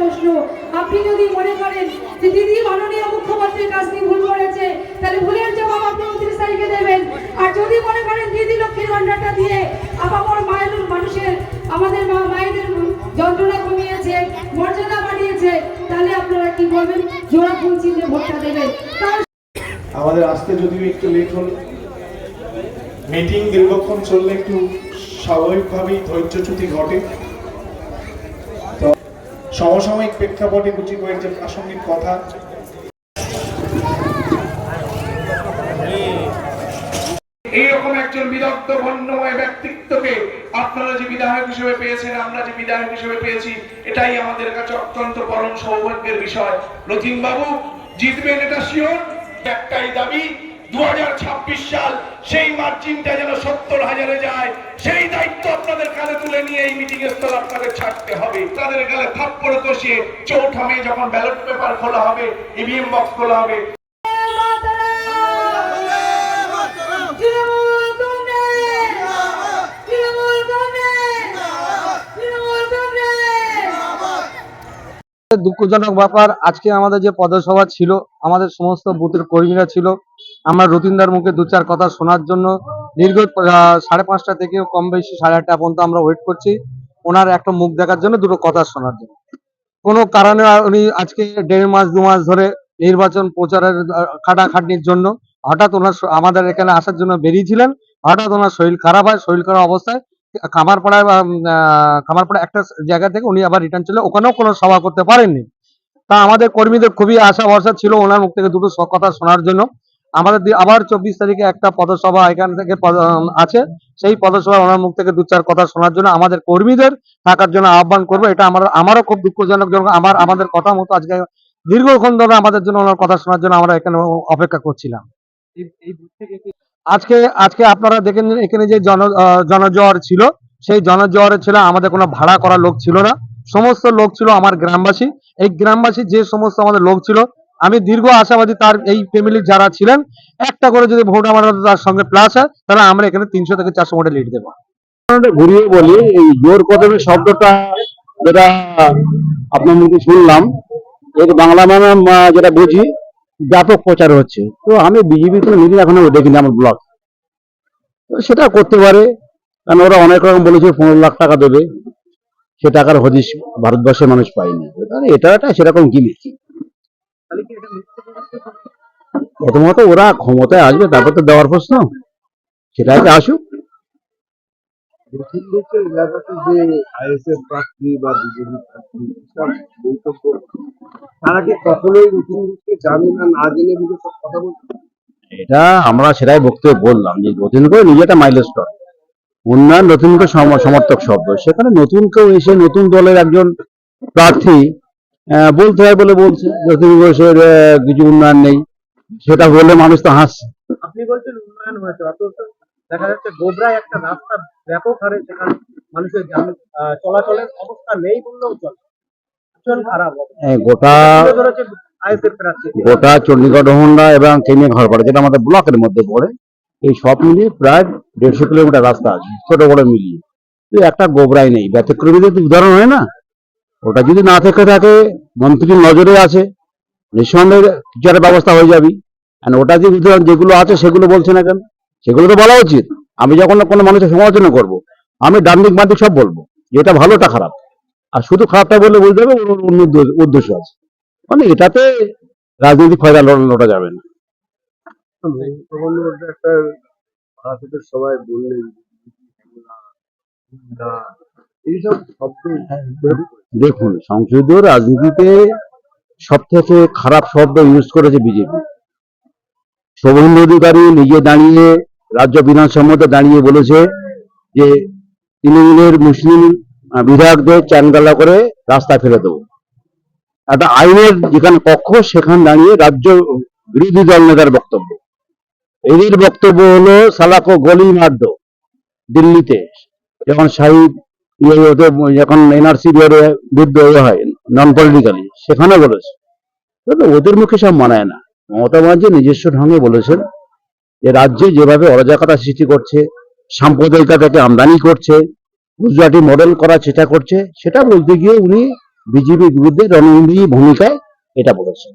প্রশ্ন, আপনি যদি মনে করেন যে দিদি মাননীয় মুখ্যমন্ত্রীর কাছ থেকে ভুল করেছে, তাহলে ভুলের জবাব আপনি 29 তারিখে দেবেন। আর যদি মনে করেন দিদি লক্ষ্মীর ভান্ডারটা দিয়ে আপামর মায়ের মানুষের, আমাদের মায়েদের যন্ত্রণা কমিয়েছে, মর্যাদা বাড়িয়েছে, তাহলে আপনারা কি করবেন? জোড়া ফুল চিহ্নে ভোটটা দেবেন। আমাদের আসতে যদিও একটু লেট হল, মিটিং দীর্ঘক্ষণ চললে একটু স্বাভাবিকভাবেই ধৈর্যচ্যুতি ঘটে। তো সমসাময়িক প্রেক্ষাপটে গুচি কয়ের যে প্রাসঙ্গিক কথা, এইরকম একজন বিদগ্ধ বর্ণময় ব্যক্তিত্বকে আপনারা যে বিধায়ক হিসেবে পেয়েছেন, আমরা যে বিধায়ক হিসেবে পেয়েছি, এটাই আমাদের কাছে অত্যন্ত পরম সৌভাগ্যের বিষয়। রথীন বাবু জিতবেন, এটা শিওর। একটাই দাবি, 2026 সাল সেই মার্জিনটা যেন 70,000-এ যায়, সেই দায়িত্ব আপনাদের কাঁধে তুলে নিয়ে এই মিটিং এর স্থল আপনাদের ছাড়তে হবে। তাদের গালে থাপ্পড় কষিয়ে 4 মে যখন ব্যালট পেপার খোলা হবে, ইভিএম বক্স খোলা হবে, দুঃখজনক ব্যাপার, আজকে আমাদের যে পদসভা ছিল, আমাদের সমস্ত বুথের কর্মীরা ছিল, আমরা রতিনদার মুখে 2-4 কথা শোনার জন্য দীর্ঘ 5:30 থেকে কম বেশি 8:30 পর্যন্ত আমরা ওয়েট করছি, ওনার একটা মুখ দেখার জন্য, দুটো কথা শোনার জন্য। কোনো কারণে উনি আজকে 1.5 মাস 2 মাস ধরে নির্বাচন প্রচারের খাটাখাটনির জন্য হঠাৎ ওনার আমাদের এখানে আসার জন্য বেরিয়েছিলেন। হঠাৎ ওনার শরীর খারাপ হয়, শরীর খারাপ অবস্থায় খামারপাড়ায় একটা জায়গা থেকে উনি আবার রিটার্ন চলে, ওখানেও কোনো সভা করতে পারেননি। তা আমাদের কর্মীদের খুবই আশা ভরসা ছিল ওনার মুখ থেকে দুটো কথা শোনার জন্য। আমাদের আবার 24 তারিখে একটা পদসভা এখান থেকে আছে, সেই পদসভায় ওনার মুখ থেকে 2-4 কথা শোনার জন্য আমাদের কর্মীদের থাকার জন্য আহ্বান করবো। এটা আমারও খুব দুঃখজনক। আমাদের কথা মতো আজকে দীর্ঘক্ষণ ধরে আমাদের জন্য ওনার কথা শোনার জন্য আমরা এখানে অপেক্ষা করছিলাম। আজকে আপনারা দেখেন এখানে যে জনজোয়ার ছিল, সেই জনজোয়ারে ছিল, আমাদের কোনো ভাড়া করা লোক ছিল না, সমস্ত লোক ছিল আমার গ্রামবাসী। এই গ্রামবাসী যে সমস্ত আমাদের লোক ছিল, আমি দীর্ঘ আশাবাদী তার এই ফ্যামিলির যারা ছিলেন, একটা করে যদি ভোট আমার তার সঙ্গে প্লাস হয়, তাহলে আমরা এখানে 300 থেকে 400 ভোটে লিড দেবো। ঘুরিয়ে বলি, এই জোর কদমের শব্দটা যেটা আপনার মুখে শুনলাম, এর বাংলা মানে যেটা বুঝি ব্যাপক প্রচার হচ্ছে। তো আমি বিজেপি কোনো মিটিং এখনো দেখিনি আমার ব্লক, সেটা করতে পারে, কারণ ওরা অনেক রকম বলেছে 15 লাখ টাকা দেবে, সে টাকার হদিশ ভারতবর্ষের মানুষ পায়নি। এটা সেরকম গিমিক। প্রথমত ওরা ক্ষমতায় আসবে, তারপর তো দেওয়ার প্রশ্ন, সেটা আগে আসুক। এটা আমরা সেটাই বক্তব্য বললাম যে নতুন করে নিজেটা মাইলস্টোন উন্নয়ন, নতুন করে সমর্থক শব্দ, সেখানে নতুন কেউ এসে নতুন দলের একজন প্রার্থী বলতে হয় বলে বলছে নতুন বয়সের কিছু উন্নয়ন নেই, সেটা বললে মানুষ তো হাসছে। আপনি বলছেন উন্নয়ন হয়েছে, অথচ দেখা যাচ্ছে গোবরায় একটা রাস্তা ব্যাপক হারে সেখানে মানুষের চলাচলের অবস্থা নেই বললেও চলে, ভীষণ খারাপ। গোটা চণ্ডীগড় হোন্ডা এবং কেনিয়া ঘরপাড়া, যেটা আমাদের ব্লকের মধ্যে পড়ে, এই সব মিলিয়ে প্রায় 150 কিলোমিটার রাস্তা আছে, ছোট বড় মিলিয়ে। একটা গোবরাই নেই, ব্যতিক্রমীদের উদাহরণ হয় না, ওটা যদি না থেকে থাকে, মন্ত্রীর নজরে আছে, নিঃসন্দেহে কিছু একটা ব্যবস্থা হয়ে যাবে। ওটা যে উদাহরণ যেগুলো আছে সেগুলো বলছে না কেন? সেগুলো তো বলা উচিত। আমি যখন কোনো মানুষের সমালোচনা করবো, আমি ডান দিক বাম দিক সব বলবো, যেটা ভালোটা খারাপ, আর শুধু খারাপটা বললে বুঝতে হবে ওর অন্য উদ্দেশ্য আছে। মানে এটাতে রাজনৈতিক ফায়দা লোটা যাবে না। সবাই বললেন এইসব শব্দ, দেখুন সংসদীয় রাজনীতিতে সব থেকে খারাপ শব্দ ইউজ করেছে বিজেপি। শুভেন্দু অধিকারী নিজে দাঁড়িয়ে রাজ্য বিধানসভার মধ্যে দাঁড়িয়ে বলেছে যে তৃণমূলের মুসলিম বিধায়কদের চ্যাংদোলা করে রাস্তায় ফেলে দেবো। একটা আইনের যেখানে পক্ষ, সেখানে দাঁড়িয়ে রাজ্য বিরোধী দল নেতার বক্তব্য। এদের বক্তব্য হলো সালাকো গলি মার দো। দিল্লিতে যখন শাহিদ যখন এনআরসি বিরুদ্ধে হয় নন পলিটিক্যালি, সেখানে বলেছে। ওদের মুখে সব মানায় না। মমতা ব্যানার্জি নিজস্ব ঢঙ্গে বলেছেন যে রাজ্যে যেভাবে অরাজকতা সৃষ্টি করছে, সাম্প্রদায়িকতাকে আমদানি করছে, গুজরাটি মডেল করার চেষ্টা করছে, সেটা বলতে গিয়ে উনি বিজেপির বিরুদ্ধে রণনীতি ভূমিকায় এটা বলেছে।